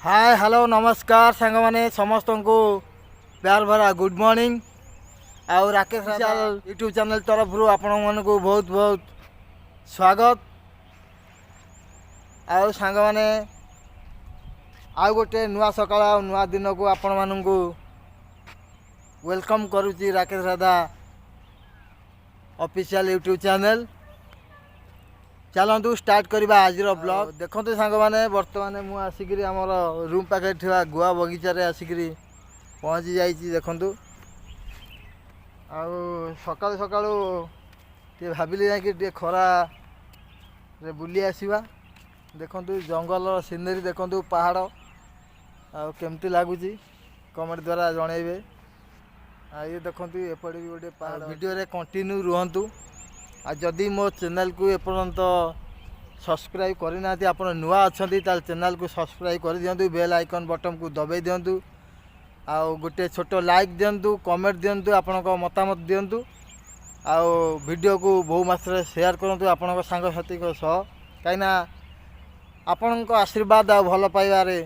Hi hello नमस्कार सांग माने समस्त को प्यार भरा गुड मॉर्निंग। आउ राकेश यूट्यूब चैनल तरफ आपण मन को बहुत बहुत स्वागत। आउ सांग माने आउ गोटे नुआ सकाळ नुआ दिन को आपण मान को वेलकम करुच्ची Rakesh Radha official YouTube channel. चलतु स्टार्ट करवा आज ब्लॉग। देखो सांग मैंने बर्तमान मुझे आसिक आमर रूम पाखे गुआ बगीचार आसिक पहुँची जा देखु आका सका भाविली जा खरा रे बुली आसवा। देखु जंगल सीनरी देखु पहाड़ आमती लगुच कमेंट द्वारा जनइबे। ये देखु एपटे भी गोटे पहाड़ वीडियो कंटिन्यू रुहतु। जदि मो चैनल को एपर्यंत सब्सक्राइब करना आप नुआ अच्छा चैनल को सब्सक्राइब कर दिंतु, बेल आइकन बटन को दबाई दिंतु, आउ गोटे छोट लाइक दिंतु, कमेंट दिंतु, आपण मतामत दिंतु, आउ वीडियो को बहु मात्रा शेयर करूँ आपण सांगसाथी सह। कहीं आपण आशीर्वाद आ भल पाइबारे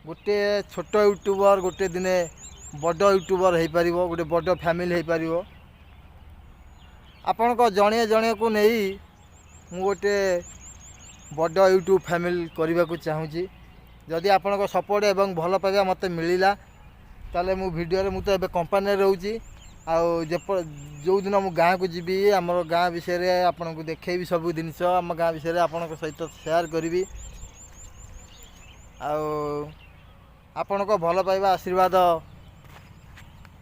गोटे छोट यूट्यूबर गोटे दिने बड़ यूट्यूबर हो पार, गोटे बड़ फैमिली हो पार। आपण जड़े जड़े को नहीं मु गोटे बड़ यूट्यूब फैमिली करने को चाहूँगी। जदि आपण सपोर्ट एवं भल पाइबा मत मिलला ताले मु वीडियो मु तो एबे कंपनी रोची जो दिन मु गाँ को जीवी आम गाँ विषय आपन को देखेबी सब जिनस आम गाँ विषय आपण सहित शेयर करी। आपण भल पाइबा आशीर्वाद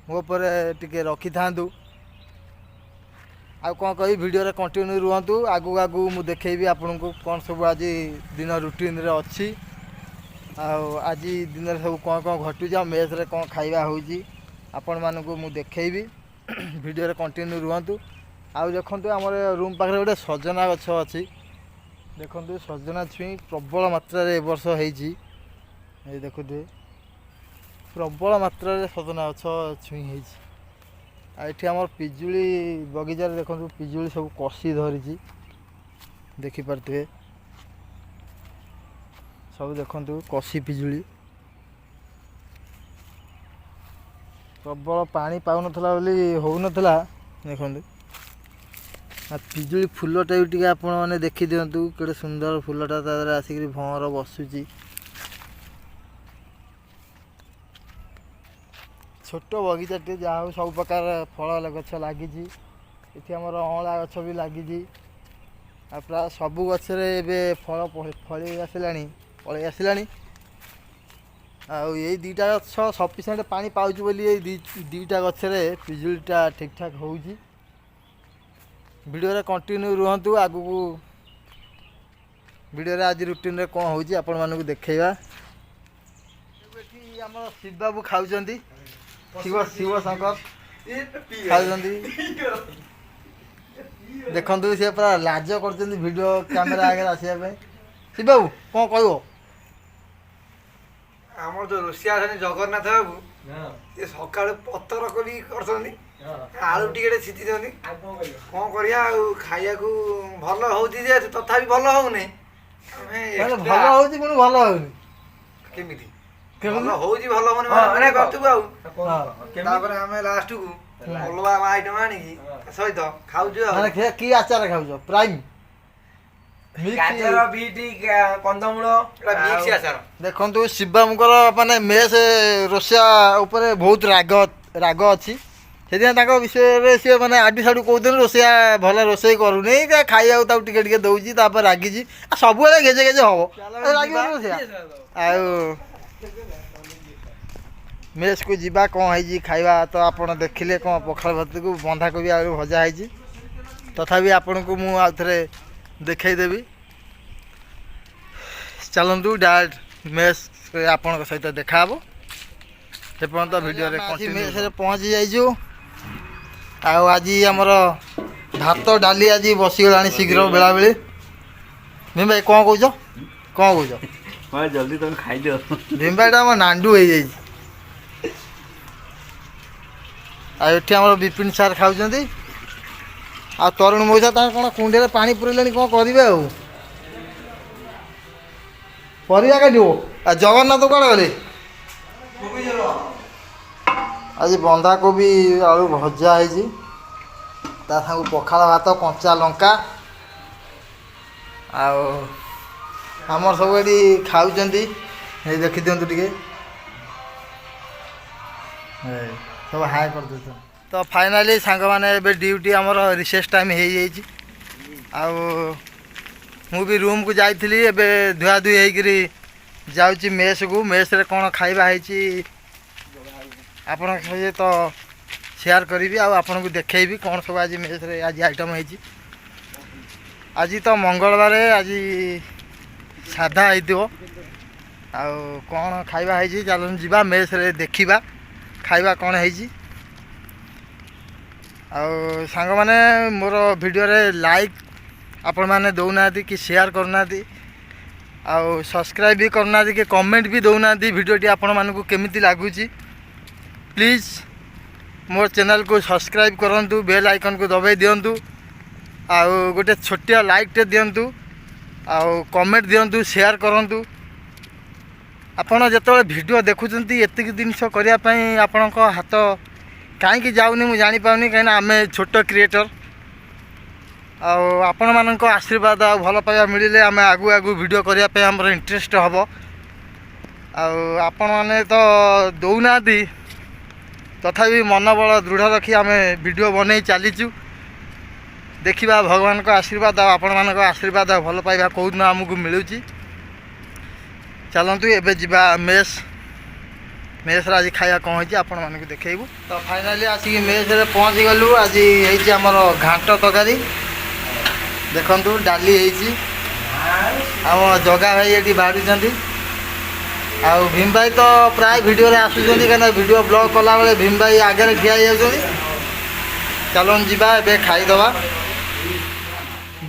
मो पर टिके रखी था। आउ कौन कही वीडियो रे कंटिन्यू रुहतु। आगु आगु मु देखेबी आपन को कौन सब आज दिन रूटीन रे अच्छी आज दिन रे सब कौन कौन घटुच मेस रे कौन खाइबा होउची आपण मान को मु देखेबी। वीडियो रे कंटिन्यू रुहतु। आउ देखंतु हमर रूम पाखरे गोटे सजना गछ अछि। देखंतु सजना छुई प्रबल मात्रा रे वर्ष हेची। ए देखुते प्रबल मात्रा रे सजना गछ छुई हेची। एठी आमर पिजुली बगीचार देखो पिजुली सब कषि धरी देखी पारे सब देखु कषि पिजुली प्रबल पानी पाऊन होना देखु पिजुली फुलटा भी टे आपण मैंने देखी दिंतु केटे सुंदर फुलटा आसिक भंवर बसुची। छोट बगीचाटे जहाँ सब प्रकार फल गछ लगी ये आमर अँला गछ भी लगी प्राय सबू गचरे फल फल आसला पलि आसला। आई दीटा गछ सफिसीयंट पानी पाँच बोली दीटा गचरे पिजुलीटा ठीक ठाक हो। वीडियो रे कंटिन्यू रुहतु। आगु को वीडियो रे आज रूटीन रे कौन होची आपण मानकु देखैबा। आम शिव बाबू खाऊचंदी शिव शिव शंकर खाऊचंदी देखंतु से पूरा लाज करचंदी वीडियो कैमरा आगे आसीबा पे। शिव बाबू कौन कहबो आमर जो रोसिया अछन जगन्नाथ बाबू ये सकाळ पत्तर करी करछंदी आलू टिकेटे छिति दंदी कौन करिया खाइया को भल होउची जे तथापि भल होउने भल होउची कोन भल होउनी केमिति भल होउची भल होने माने करतु आउ तापर हमें लास्ट को अलवा आइटम आनी की सहित खाउजु माने की आचार खाउजो प्राइम गाजर बीटी कंदमूल मिक्स आचार। देखंतु शिवबाबूकर माने मेस रोसिया ऊपर बहुत राग अच्छी से विषय सी मैंने आडू साडू कौन रोसैया भल रोसई करूनी खाइबा टे दौची रागी सब गेजे गेजे हम मेस को जीवा कौन है खाइबा तो आपड़ देखिले कौन पखाल भात को बंधाकोबी आलू भजा है तथापि आपण को मु आउ थे देखईदेवी। चलतु डायरेक्ट मेस आपण सहित देखा एपर्यंत वीडियो मेस पहुँची जाइजु। आज आमर भात डाली आज बसीगला शीघ्र बेला बेली भीम भाई कौन कौच जल्दी तुम खाइदियो भीम भाईटा आम नांडू हो जाए। आम विपिन सार खाऊँ आ तरुण मौसा कौन कुंडे पानी पुरेले कौन करेंगे ପରିବା କାଟିବ ଆଉ ଜଗନ୍ନାଥ କୁଆଡ଼େ ଗଲେ? ଆଜି ବନ୍ଧାକୋବି ଆଳୁ ଭଜା ହେଇଛି, ତା ସାଙ୍ଗକୁ ପଖାଳ ଭାତ କଞ୍ଚା ଲଙ୍କା। ଆଉ ଆମର ସବୁ ଏଠି ଖାଉଛନ୍ତି, ଏଇ ଦେଖିଦିଅନ୍ତୁ ଟିକେ, ସବୁ ହାଏ କରିଦେଉଛନ୍ତି। ତ ଫାଇନାଲି ସାଙ୍ଗମାନେ ଏବେ ଡ୍ୟୁଟି ଆମର ରିସେସ୍ ଟାଇମ୍ ହେଇଯାଇଛି। ଆଉ ମୁଁ ବି ରୁମ୍କୁ ଯାଇଥିଲି, ଏବେ ଧୁଆଧୁଇ ହେଇକିରି ଯାଉଛି ମେସ୍କୁ। ମେସ୍ରେ କ'ଣ ଖାଇବା ହେଇଛି ଆପଣଙ୍କ ସହିତ ସେୟାର କରିବି, ଆଉ ଆପଣଙ୍କୁ ଦେଖେଇବି କ'ଣ ସବୁ ଆଜି ମେସ୍ରେ ଆଜି ଆଇଟମ୍ ହେଇଛି। ଆଜି ତ ମଙ୍ଗଳବାର, ଆଜି ସାଧା ହେଇଥିବ। ଆଉ କ'ଣ ଖାଇବା ହେଇଛି ଚାଲନ୍ତୁ ଯିବା ମେସ୍ରେ ଦେଖିବା ଖାଇବା କ'ଣ ହେଇଛି। ଆଉ ସାଙ୍ଗମାନେ ମୋର ଭିଡ଼ିଓରେ ଲାଇକ୍ ଆପଣମାନେ ଦେଉନାହାନ୍ତି କି ସେୟାର କରୁନାହାନ୍ତି, ଆଉ ସବସ୍କ୍ରାଇବ୍ ବି କରୁନାହାନ୍ତି କି କମେଣ୍ଟ ବି ଦେଉନାହାନ୍ତି ଭିଡ଼ିଓଟି ଆପଣମାନଙ୍କୁ କେମିତି ଲାଗୁଛି। ପ୍ଲିଜ୍ ମୋ ଚ୍ୟାନେଲକୁ ସବସ୍କ୍ରାଇବ୍ କରନ୍ତୁ, ବେଲ୍ ଆଇକନ୍କୁ ଦବାଇ ଦିଅନ୍ତୁ, ଆଉ ଗୋଟେ ଛୋଟିଆ ଲାଇକ୍ଟେ ଦିଅନ୍ତୁ, ଆଉ କମେଣ୍ଟ ଦିଅନ୍ତୁ, ସେୟାର କରନ୍ତୁ। ଆପଣ ଯେତେବେଳେ ଭିଡ଼ିଓ ଦେଖୁଛନ୍ତି ଏତିକି ଜିନିଷ କରିବା ପାଇଁ ଆପଣଙ୍କ ହାତ କାହିଁକି ଯାଉନି ମୁଁ ଜାଣିପାରୁନି, କାହିଁକିନା ଆମେ ଛୋଟ କ୍ରିଏଟର୍। ଆଉ ଆପଣମାନଙ୍କ ଆଶୀର୍ବାଦ ଆଉ ଭଲ ପାଇବା ମିଳିଲେ ଆମେ ଆଗକୁ ଭିଡ଼ିଓ କରିବା ପାଇଁ ଆମର ଇଣ୍ଟରେଷ୍ଟ ହେବ। ଆଉ ଆପଣମାନେ ତ ଦେଉନାହାନ୍ତି, ତଥାପି ମନୋବଳ ଦୃଢ଼ ରଖି ଆମେ ଭିଡ଼ିଓ ବନେଇ ଚାଲିଛୁ। ଦେଖିବା ଭଗବାନଙ୍କ ଆଶୀର୍ବାଦ ଆଉ ଆପଣମାନଙ୍କ ଆଶୀର୍ବାଦ ଆଉ ଭଲ ପାଇବା କେଉଁଦିନ ଆମକୁ ମିଳୁଛି। ଚାଲନ୍ତୁ ଏବେ ଯିବା ମେସ୍ରେ ଆଜି ଖାଇବା କ'ଣ ହେଇଛି ଆପଣମାନଙ୍କୁ ଦେଖେଇବୁ। ତ ଫାଇନାଲି ଆସିକି ମେସ୍ରେ ପହଞ୍ଚିଗଲୁ। ଆଜି ହେଇଛି ଆମର ଘାଣ୍ଟ ତରକାରୀ, ଦେଖନ୍ତୁ ଡାଲି ହେଇଛି, ଆମ ଜଗା ଭାଇ ଏଠି ବାଢ଼ୁଛନ୍ତି, ଆଉ ଭୀମ ଭାଇ ତ ପ୍ରାୟ ଭିଡ଼ିଓରେ ଆସୁଛନ୍ତି, କାହିଁକିନା ଭିଡ଼ିଓ ବ୍ଲଗ୍ କଲାବେଳେ ଭୀମ ଭାଇ ଆଗରେ ଠିଆ ହେଇଯାଉଛନ୍ତି। ଚାଲନ୍ତୁ ଯିବା ଏବେ ଖାଇଦେବା।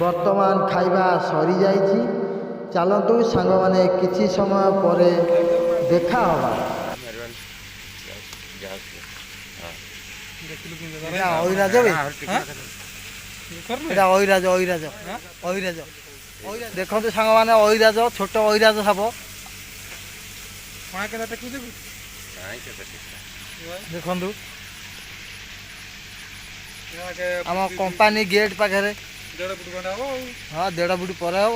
ବର୍ତ୍ତମାନ ଖାଇବା ସରିଯାଇଛି, ଚାଲନ୍ତୁ ସାଙ୍ଗମାନେ କିଛି ସମୟ ପରେ ଦେଖା ହେବା। ଐରାଜ ଏଇଟା ଐରାଜ ଐରାଜ ଐରାଜ ଦେଖନ୍ତୁ ସାଙ୍ଗମାନେ, ଐରାଜ ଛୋଟ ଐରାଜ ସାପ ଦେଖନ୍ତୁ ଆମ କମ୍ପାନୀ ଗେଟ୍ ପାଖରେ। ହଁ 1.5 ଫୁଟ ପରେ ହବ।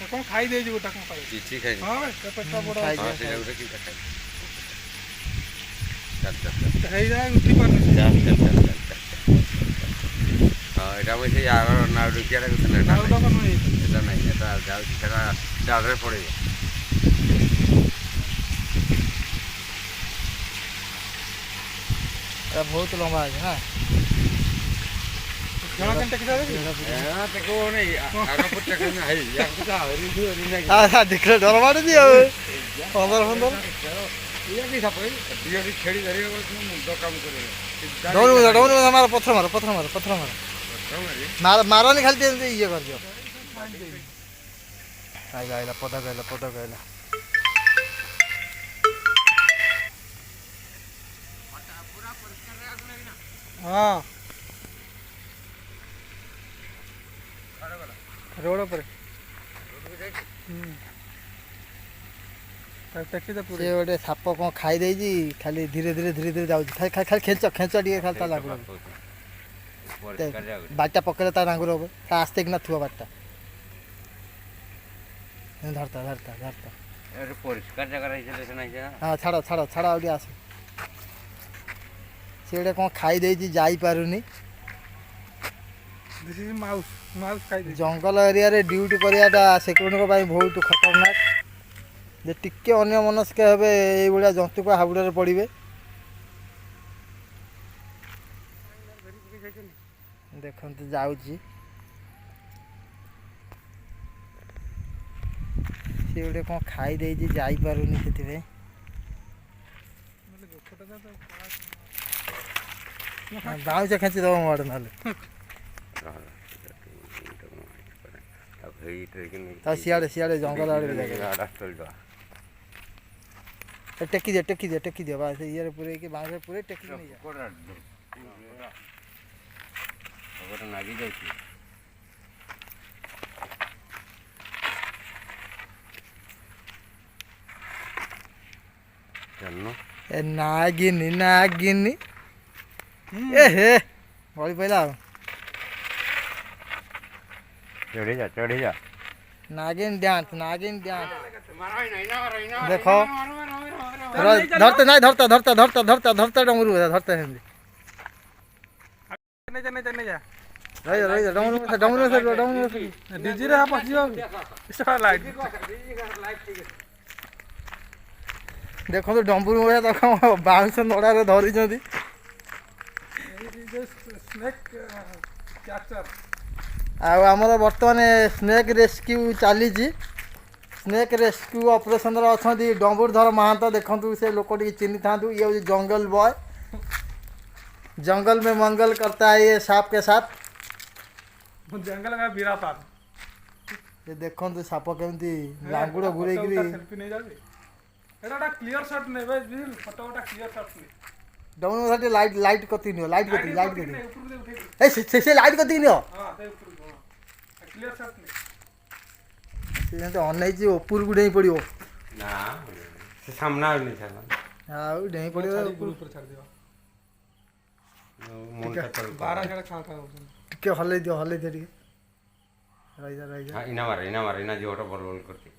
କ'ଣ ଖାଇଦେଇଛି ଗୋଟା କ'ଣ କିଛି ଖାଇନି। ହେଇଯାଏ ଉଠି ପାରୁନି। ହଁ ଏଇଟା ମୁଁ ସେଇ ଆଗ ନାଉଡ଼ିକିଆଟା କଥା ନାହିଁ, ଏଟା ନାହିଁ, ଏଟା ଯାଉଛି ସେଟା ଡାଳରେ ପଡ଼ିବ। এটা ବହୁତ ଲମ୍ବା ଅଛି ନା। ଦେଖିଲେ ଡର ମାଡୁଛି ଆଉ 15 ପଥର ମାରନି ଖାଲି ଏମିତି ଇଏ କରିଦିଅ। ଆଇଲା ପଦା କହିଲା। ହଁ ରୋଡ଼ ଉପରେ ସେ ଗୋଟେ ସାପ କ'ଣ ଖାଇ ଦେଇଛି, ଖାଲି ଧୀରେ ଧୀରେ ଯାଉଛି, ଖାଲି ଖେଞ୍ଚ ଟିକେ ଖାଲି ତା ଲାଗୁର ବାଟଟା ପକେଇଲେ ତା ଲାଙ୍ଗୁର ଉପରେ ତା ଆସ୍ତେ କିନା ଥିବ ବାଟଟା। ଧରତା ହଁ ଛାଡ଼ ଆଉ ଟିକେ ଆସ। ସେ ଗୋଟେ କ'ଣ ଖାଇ ଦେଇଛି, ଯାଇପାରୁନି। ଜଙ୍ଗଲ ଏରିଆରେ ଡ୍ୟୁଟି କରିବାଟା ସିକ୍ୟୁରିଟିଙ୍କ ପାଇଁ ବହୁତ ଖତରନାକ। ଯେ ଟିକେ ଅନ୍ୟମନସ୍କ ହେବେ ଏଇଭଳିଆ ଜନ୍ତୁଙ୍କ ହାବୁଡ଼ରେ ପଡ଼ିବେ। ଦେଖନ୍ତୁ ଯାଉଛି, ସେ ଗୋଟେ କ'ଣ ଖାଇ ଦେଇଛି, ଯାଇପାରୁନି, ସେଥିପାଇଁ ବାଉଁଶ ଖେଞ୍ଚି ଦେବ ମୋ ଆଡ଼େ ନହେଲେ। ସିଆଡ଼େ ଜଙ୍ଗଲ ଆଡ଼େ ଟେକି ଦିଅ ବା ସେ ଇଏରେ ପୁରେଇକି ବାଉଁଶରେ ପୁରେଇ ଟେକିକି ନେଇଯା। ଗୋଟେ ନାଗି ଯାଉଛି ଜାଣିନୁ ଏ ନାଗିନି ନାଗିନି ଏ ହେ ଗଳି ପଇଲା ଆଉ ଚଢ଼ି ଯା नागिन डांस देखो धरते नहीं धरता डमरू धरते हैं चले जा रही डमरू डीजी रे पसियो सारा लाइट देखो तो डमरू भैया देखो बाउंस नड़ा रे धरी स्नेक कैचर आमर बर्तमान स्नेक रेस्क्यू चली स्नेक रेस्क्यू ऑपरेशन अच्छा डम्बुरधर महांत देखु से लोक चिन्ही था ये हूँ जंगल बॉय जंगल में मंगल करता है ये सांप के साथ जंगल में बीरा साथ ये देखो साप केमती लांगुड़ घूरे सेल्फी नहीं जाबे एटा क्लियर शॉट ने बे फोटोटा क्लियर शॉट ने डमरू साथे लाइट कति नियो लाइट कति ऊपर दे उठे ए से लाइट कति नियो हां ते ऊपर क्लियर शॉट ने से तो अनैची ऊपर को डेई पड़ियो ନା ସେ ସାମ୍ନା ଆଉ नहीं था ଆଉ ଡେଇଁ ପଡିବ ऊपर छाड़ दियो ମୁଣ୍ଡ ତଳ 12 जगह खा खा ଟିକେ ହଲେଇ ଦିଅ ଟିକେ ରହି ଯା ଇନା ମାରେ ଇନା ଯୋଉଟା ବଲ ବଲ करती